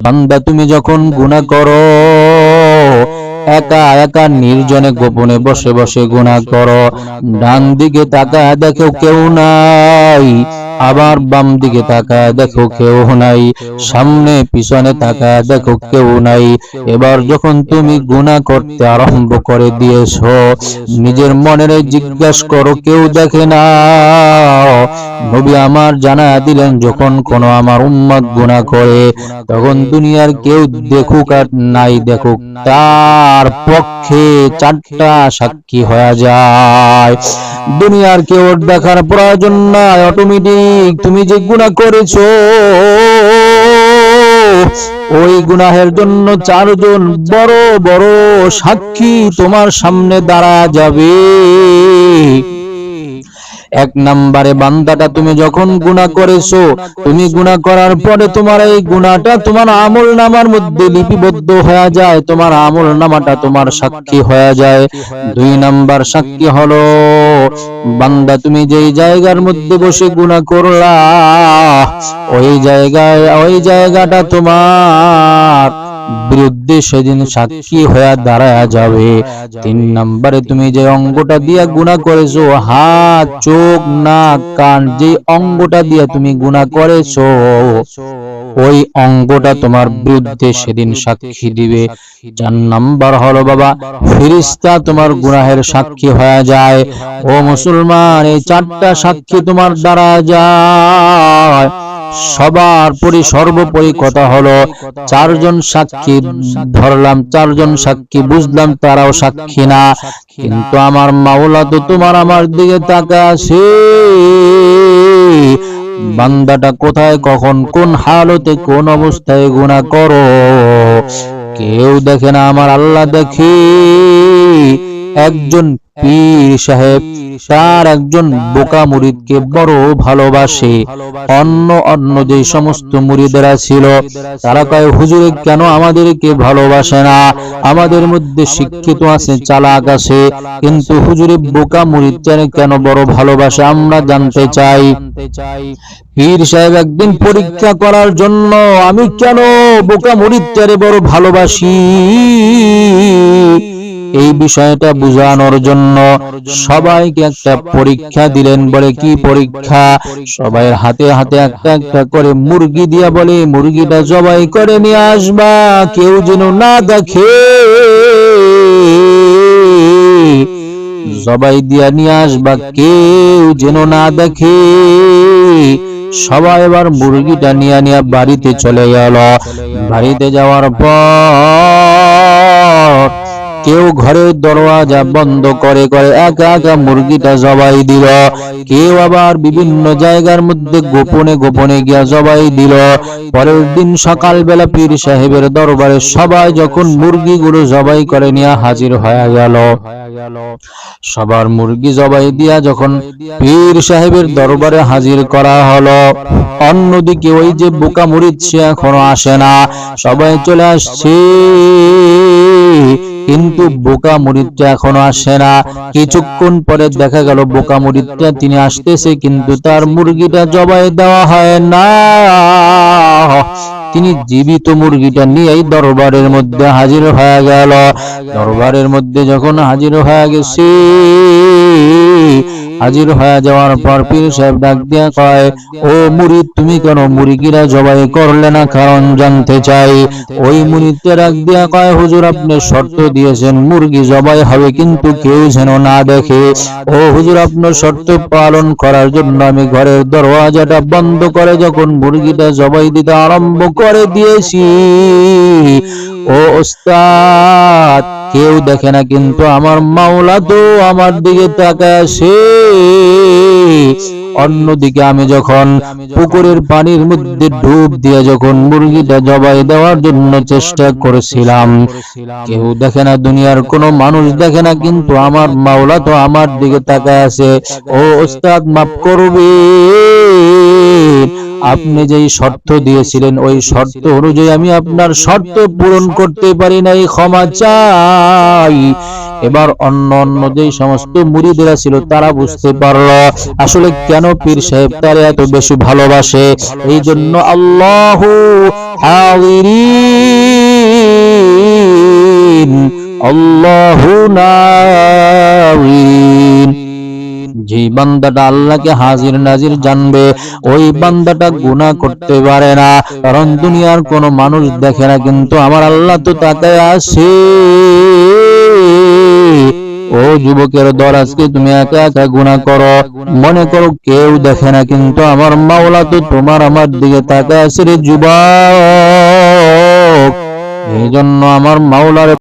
বান্দা তুমি যখন গুনাহ করো একা একা নির্জনে গোপনে বসে বসে গুনাহ করো, ডান দিকে তাকায় দেখো কেউ নাই, আবার বাম দিকে তাকায় দেখো কেউ নাই, সামনে পিছনে তাকায় দেখো কেউ নাই। এবার যখন তুমি গুনাহ করতে আরম্ভ করে দিয়েছো, নিজের মনের জিজ্ঞাসা করো কেউ দেখে না। নবী আমার জানায়া দিলেন, যখন কোন আমার উম্মত গুনাহ করে তখন দুনিয়ার কেউ দেখুক আর নাই দেখুক, তার পক্ষে চারটা সাক্ষী হয়ে যায়। দুনিয়ার কেউ দেখার প্রয়োজন নাই, অটোমেটিক তুমি যে গুনাহ করেছো ওই গুনাহের জন্য চারজন বড় বড় সাক্ষী তোমার সামনে দাঁড়া যাবে। এক নম্বরে বান্দাটা তুমি যখন গুনাহ করেছো, তুমি গুনাহ করার পরে তোমার এই গুনাহটা তোমার আমলনামার মধ্যে লিপিবদ্ধ হয়ে যায়, তোমার আমলনামাটা তোমার সাক্ষী হয়ে যায়। দুই নাম্বার সাক্ষী হলো বান্দা তুমি যেই জায়গার মধ্যে বসে গুনাহ করলা ওই জায়গাটা তোমার বিরুদ্ধে সেদিন সাক্ষী হয়ে দাঁড়ায়া যাবে। তিন নম্বরে তুমি যে অঙ্গটা দিয়া গুনাহ করেছো, হাত চোখ নাক কান, যে অঙ্গটা দিয়া তুমি গুনাহ করেছো ওই অঙ্গটা তোমার বিরুদ্ধে সেদিন সাক্ষী দিবে। চার নাম্বার হলো বাবা ফেরেশতা তোমার গুনাহের সাক্ষী হয়ে যায়। ও মুসলমান, এই চারটা সাক্ষী তোমার দ্বারা যায়। সর্বোপরি কথা হলো চারজন সাক্ষী ধরলাম, চারজন সাক্ষী বুঝলাম তারাও সাক্ষী না, কিন্তু আমার মাওলা তো তোমার আমার দিকে তাকায় আছে। বান্দাটা কোথায় কখন কোন হালতে কোন অবস্থায় গুনাহ করো কেউ দেখে না, আমার আল্লাহ দেখে। একজন পীর সাহেব তার একজন বোকা মুরিদকে বড় ভালোবাসে। অন্য যে সমস্ত মুরিদেরা ছিল তারা কয়, হুজুরে কেন আমাদেরকে ভালোবাসে না? আমাদের মধ্যে শিক্ষিত আছে, চালাক আছে, কিন্তু হুজুরে বোকা মুরিদটারে কেন বড় ভালোবাসে, আমরা জানতে চাই। পীর সাহেব একদিন পরীক্ষা করার জন্য, আমি কেন বোকা মুরিদটারে বড় ভালোবাসি এই বিষয়টা বুঝানোর জন্য সবাইকে একটা পরীক্ষা দিলেন। বলে কি পরীক্ষা? সবাই হাতে হাতে একটা একটা করে মুরগি দিয়া বলে, মুরগিটা জবাই করে নিয়ে আসবা, কেউ যেন না দেখে। জবাই দিয়া নিয়ে আসবা, কেউ যেন না দেখে। সবাই এবার মুরগিটা নিয়ে নিয়ে বাড়িতে চলে গেল। বাড়িতে যাওয়ার পর কেউ ঘরের দরওয়াজা বন্ধ করে করে একা একা মুরগিটা জবাই দিল, কেউ আবার বিভিন্ন জায়গার মধ্যে গোপনে গোপনে গিয়া জবাই দিল। পরের দিন সকালবেলা পীর সাহেবের দরবারে সবাই যখন মুরগিগুলো জবাই করে নিয়ে হাজির হয়ে গেল, সবার মুরগি জবাই দিয়া যখন পীর সাহেবের দরবারে হাজির করা হলো, অন্যদিকে ওই যে বোকা মুরিদ সে এখনো আসে না। সবাই চলে আসছে কিন্তু বোকা মুরিদটা এখনো আসে না। কিছুক্ষণ পরে দেখা গেল বোকা মুরিদটা তিনি আসতেছে, কিন্তু তার মুরগিটা জবাই দেওয়া হয় না। তিনি জীবিত মুরগিটা নিয়েই দরবারের মধ্যে হাজির হয়ে গেল। দরবারের মধ্যে যখন হাজির হয়ে গেছে, হাজির হয়ে যাওয়ার পর পীর সাহেব ডাক দিয়া কয়, ও মুরিদ তুমি কেন মুরগিরা জবাই করলে না, কারণ জানতে চাই। ওই মুরিদটা ডাক দিয়া কয়, হুজুর আপনি শর্ত দিয়েছেন মুরগি জবাই হবে কিন্তু কেউ যেন না দেখে। ও হুজুর আপনার শর্ত পালন করার জন্য আমি ঘরের দরওয়াজাটা বন্ধ করে যখন মুরগিটা জবাই দিতে আরম্ভ করে দিয়েছি, ও ওস্তাদ কেউ দেখে না, কিন্তু আমার মাওলা তো আমার দিকে তাকায় আছে। অন্যদিকে আমি যখন পুকুরের পানির মধ্যে ডুব দিয়ে যখন মুরগিটা জবাই দেওয়ার জন্য চেষ্টা করেছিলাম, কেউ দেখে না, দুনিয়ার কোনো মানুষ দেখে না, কিন্তু আমার মাওলা তো আমার দিকে তাকায় আছে। ও ওস্তাদ মাফ করবেন, আপনি যেই শর্ত দিয়েছিলেন ওই শর্ত অনুযায়ী আমি আপনার শর্ত পূরণ করতে পারি নাই, ক্ষমা চাই। এবার অন্য অন্য যেই সমস্ত মুরিদেরা ছিল তারা বুঝতে পারলো আসলে কেন পীর সাহেব তারে এত বেশি ভালোবাসে। এই জন্য আল্লাহু হাযিরিন আল্লাহু নাযির। যে বান্দাটা আল্লাহকে হাজির নাজির জানবে ওই বান্দাটা গুনাহ করতে পারে না, কারণ দুনিয়ার কোন মানুষ দেখে না, কিন্তু আমার আল্লাহ তো তাকায় আছে। ও যুবকের দল, আজকে তুমি একা একা গুনাহ করো, মনে করো কেউ দেখে না, কিন্তু আমার মাওলা তো তোমার আমার দিকে তাকায় আছে রে যুবক। এই জন্য আমার মাওলার